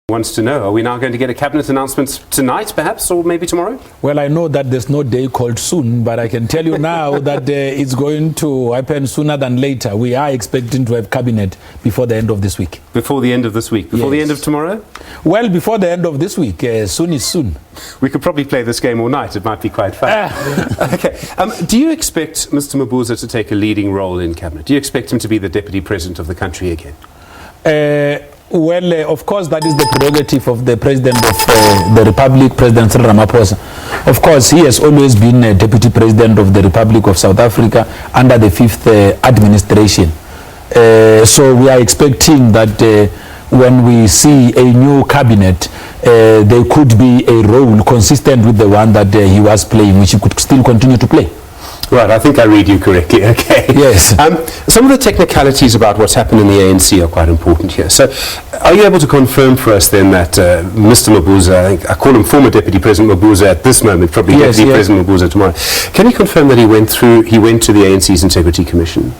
Wants to know, are we now going to get a cabinet announcement tonight perhaps, or maybe tomorrow? Well, I know that there's no day called soon, but I can tell you now that it's going to happen sooner than later. We are expecting to have cabinet before the end of this week. Before the end of this week? Before the end of tomorrow? Well, before the end of this week. Soon is soon. We could probably play this game all night. It might be quite fun. Okay. Do you expect Mr. Mabuza to take a leading role in cabinet? Do you expect him to be the deputy president of the country again? Well, of course, that is the prerogative of the President of the Republic, President Cyril Ramaphosa. Of course, he has always been a Deputy President of the Republic of South Africa under the fifth administration. So we are expecting that when we see a new cabinet, there could be a role consistent with the one that he was playing, which he could still continue to play. Right, I think I read you correctly. Okay. Yes. Some of the technicalities about what's happened in the ANC are quite important here. So, are you able to confirm for us then that Mr. Mabuza, I call him former Deputy President Mabuza at this moment, probably Deputy President Mabuza tomorrow, can you confirm that he went to the ANC's Integrity Commission?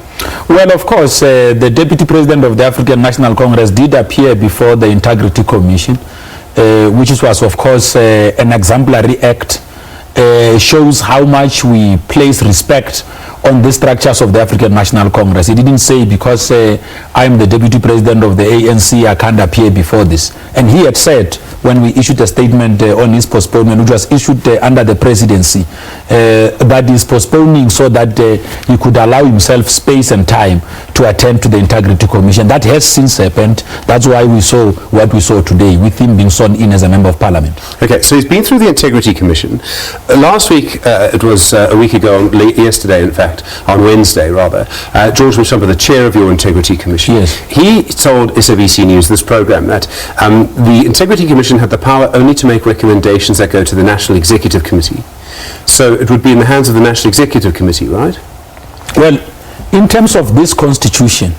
Well, of course, the Deputy President of the African National Congress did appear before the Integrity Commission, which was, of course, an exemplary act. Shows how much we place respect on the structures of the African National Congress. He didn't say because I'm the Deputy President of the ANC, I can't appear before this. And he had said when we issued a statement on his postponement, which was issued under the presidency, that is postponing so that he could allow himself space and time to attend to the Integrity Commission. That has since happened. That's why we saw what we saw today, with him being sworn in as a member of parliament. Okay, so he's been through the Integrity Commission. Last week, it was a week ago, yesterday in fact, on Wednesday rather, George Mashamba, the chair of your Integrity Commission, he told SABC News, this program, that the Integrity Commission had the power only to make recommendations that go to the National Executive Committee. So it would be in the hands of the National Executive Committee, right? Well, in terms of this constitution,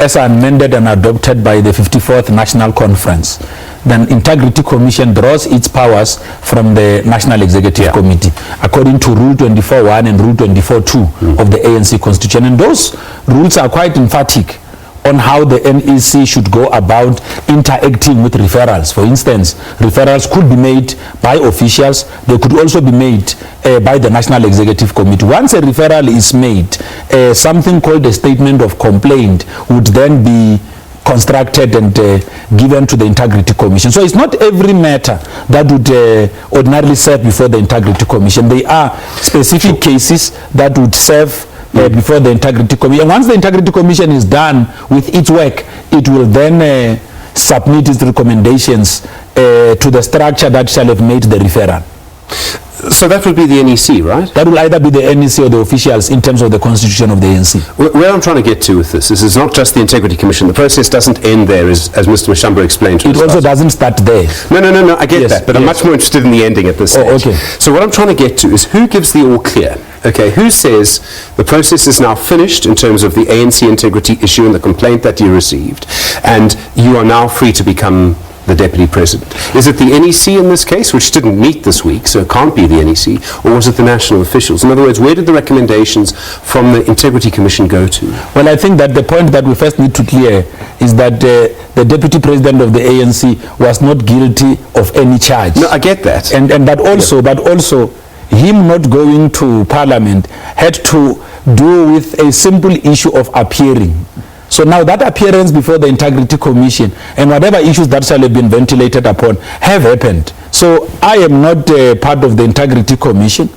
as amended and adopted by the 54th National Conference, then Integrity Commission draws its powers from the National Executive Committee, according to Rule 24.1 and Rule 24.2 of the ANC Constitution. And those rules are quite emphatic on how the NEC should go about interacting with referrals. For instance, referrals could be made by officials. They could also be made by the National Executive Committee. Once a referral is made, something called a statement of complaint would then be constructed and given to the Integrity Commission. So it's not every matter that would ordinarily serve before the Integrity Commission. There are specific cases that would serve before the Integrity Commission. And once the Integrity Commission is done with its work, it will then submit its recommendations to the structure that shall have made the referral. So that would be the NEC, right? That will either be the NEC or the officials in terms of the constitution of the ANC. Where I'm trying to get to with this is it's not just the Integrity Commission. The process doesn't end there, as Mr. Mashamba explained to us. It also doesn't start there. No, I get that, but I'm much more interested in the ending at this stage. Oh, okay. So what I'm trying to get to is who gives the all clear? Okay, who says the process is now finished in terms of the ANC integrity issue and the complaint that you received, and you are now free to become the Deputy President? Is it the NEC in this case, which didn't meet this week, so it can't be the NEC, or was it the national officials? In other words, where did the recommendations from the Integrity Commission go to? Well, I think that the point that we first need to clear is that the Deputy President of the ANC was not guilty of any charge. No, I get that. And but also him not going to Parliament had to do with a simple issue of appearing. So now that appearance before the Integrity Commission and whatever issues that shall have been ventilated upon have happened. So I am not part of the Integrity Commission.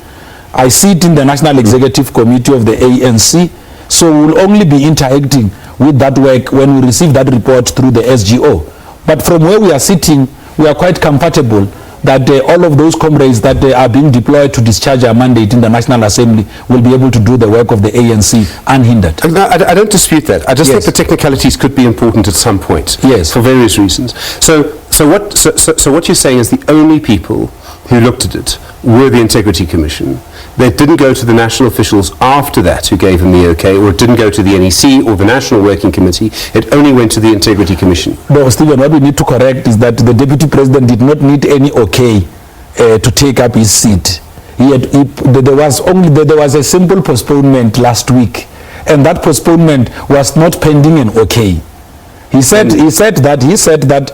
I sit in the National Executive Committee of the ANC. So we'll only be interacting with that work when we receive that report through the SGO. But from where we are sitting, we are quite comfortable that all of those comrades that are being deployed to discharge our mandate in the National Assembly will be able to do the work of the ANC unhindered. No, I don't dispute that. I just think the technicalities could be important at some point. Yes. For various reasons. So what you're saying is the only people who looked at it were the Integrity Commission. They didn't go to the national officials after that who gave them the okay, or it didn't go to the NEC or the National Working Committee. It only went to the Integrity Commission. No, Stephen, what we need to correct is that the Deputy President did not need any okay to take up his seat. There was a simple postponement last week, and that postponement was not pending an okay. He said that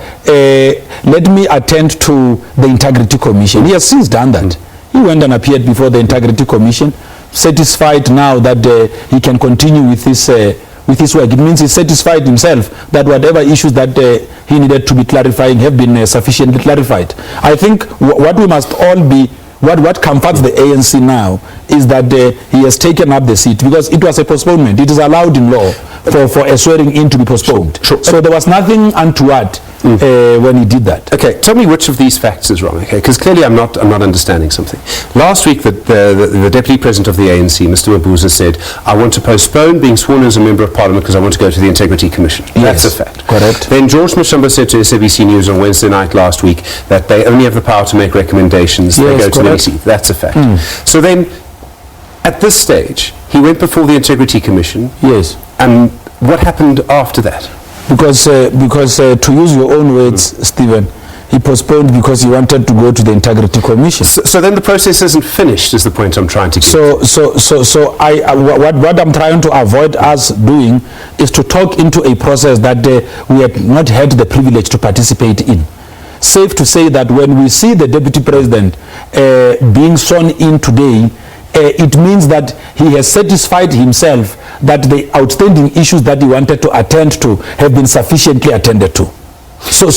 let me attend to the Integrity Commission. He has since done that. He went and appeared before the Integrity Commission, satisfied now that he can continue with his work. It means he's satisfied himself that whatever issues that he needed to be clarifying have been sufficiently clarified. I think what we must all be, what comforts the ANC now is that he has taken up the seat, because it was a postponement. It is allowed in law for a swearing in to be postponed. Sure. So there was nothing untoward when he did that. Okay, tell me which of these facts is wrong, okay? Because clearly I'm not understanding something. Last week, the Deputy President of the ANC, Mr. Mabuza, said, I want to postpone being sworn as a Member of Parliament because I want to go to the Integrity Commission. Yes, that's a fact. Correct. Then George Mashamba said to SABC News on Wednesday night last week that they only have the power to make recommendations. Yes, they go correct. to the NEC. That's a fact. So then, at this stage, he went before the Integrity Commission. Yes. And what happened after that? Because to use your own words, Stephen, he postponed because he wanted to go to the Integrity Commission. So then the process isn't finished, is the point I'm trying to get. So what I'm trying to avoid us doing is to talk into a process that we have not had the privilege to participate in. Safe to say that when we see the Deputy President being sworn in today, it means that he has satisfied himself that the outstanding issues that he wanted to attend to have been sufficiently attended to. So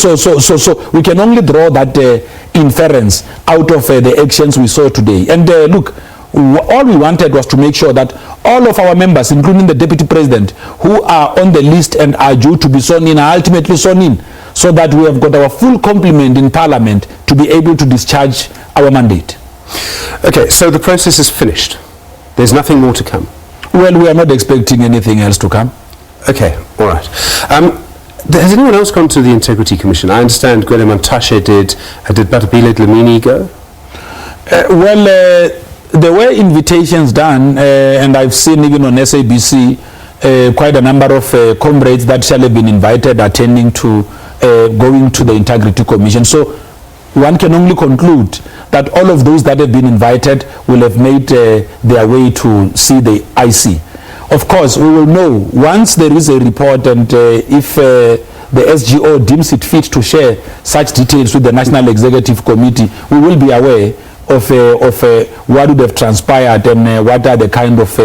we can only draw that inference out of the actions we saw today. And look, all we wanted was to make sure that all of our members, including the Deputy President, who are on the list and are due to be sworn in, are ultimately sworn in, so that we have got our full complement in Parliament to be able to discharge our mandate. Okay, so the process is finished. There's nothing more to come. Well, we are not expecting anything else to come. Okay, all right. Has anyone else gone to the Integrity Commission? I understand Gwede Mantashe did Batabile Dlamini go? There were invitations done, and I've seen even on SABC quite a number of comrades that shall have been invited attending to going to the Integrity Commission. So one can only conclude that all of those that have been invited will have made their way to see the IC. Of course, we will know once there is a report, and if the SGO deems it fit to share such details with the National Executive Committee, we will be aware of what would have transpired and what are the kind of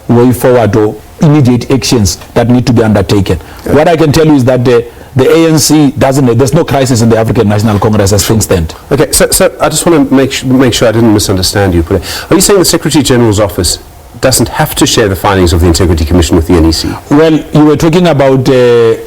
way forward or immediate actions that need to be undertaken. Yeah. What I can tell you is that the ANC there's no crisis in the African National Congress as things stand. Okay, so I just want to make sure I didn't misunderstand you. Are you saying the Secretary General's office doesn't have to share the findings of the Integrity Commission with the NEC? Well, you were talking about the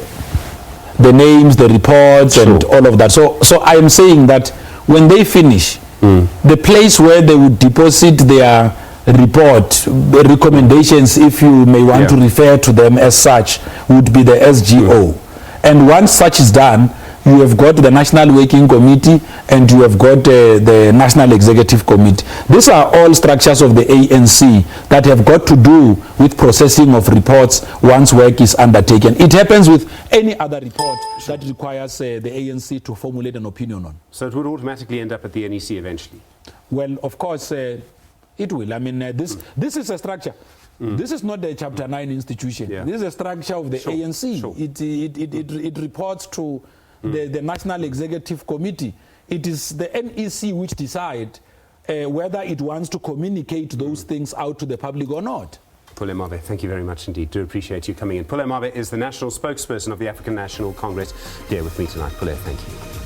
names, the reports, sure, and all of that. So I am saying that when they finish, the place where they would deposit their report, recommendations, if you may want to refer to them as such, would be the SGO. And once such is done, you have got the National Working Committee and you have got the National Executive Committee. These are all structures of the ANC that have got to do with processing of reports once work is undertaken. It happens with any other report that requires the ANC to formulate an opinion on. So it would automatically end up at the NEC eventually? Well, of course, it will. I mean, this is a structure. This is not the Chapter 9 institution. Yeah. This is a structure of the ANC. Sure. It reports to the National Executive Committee. It is the NEC which decide whether it wants to communicate those things out to the public or not. Pule Mabe, thank you very much indeed. Do appreciate you coming in. Pule Mabe is the national spokesperson of the African National Congress here with me tonight. Pule, thank you.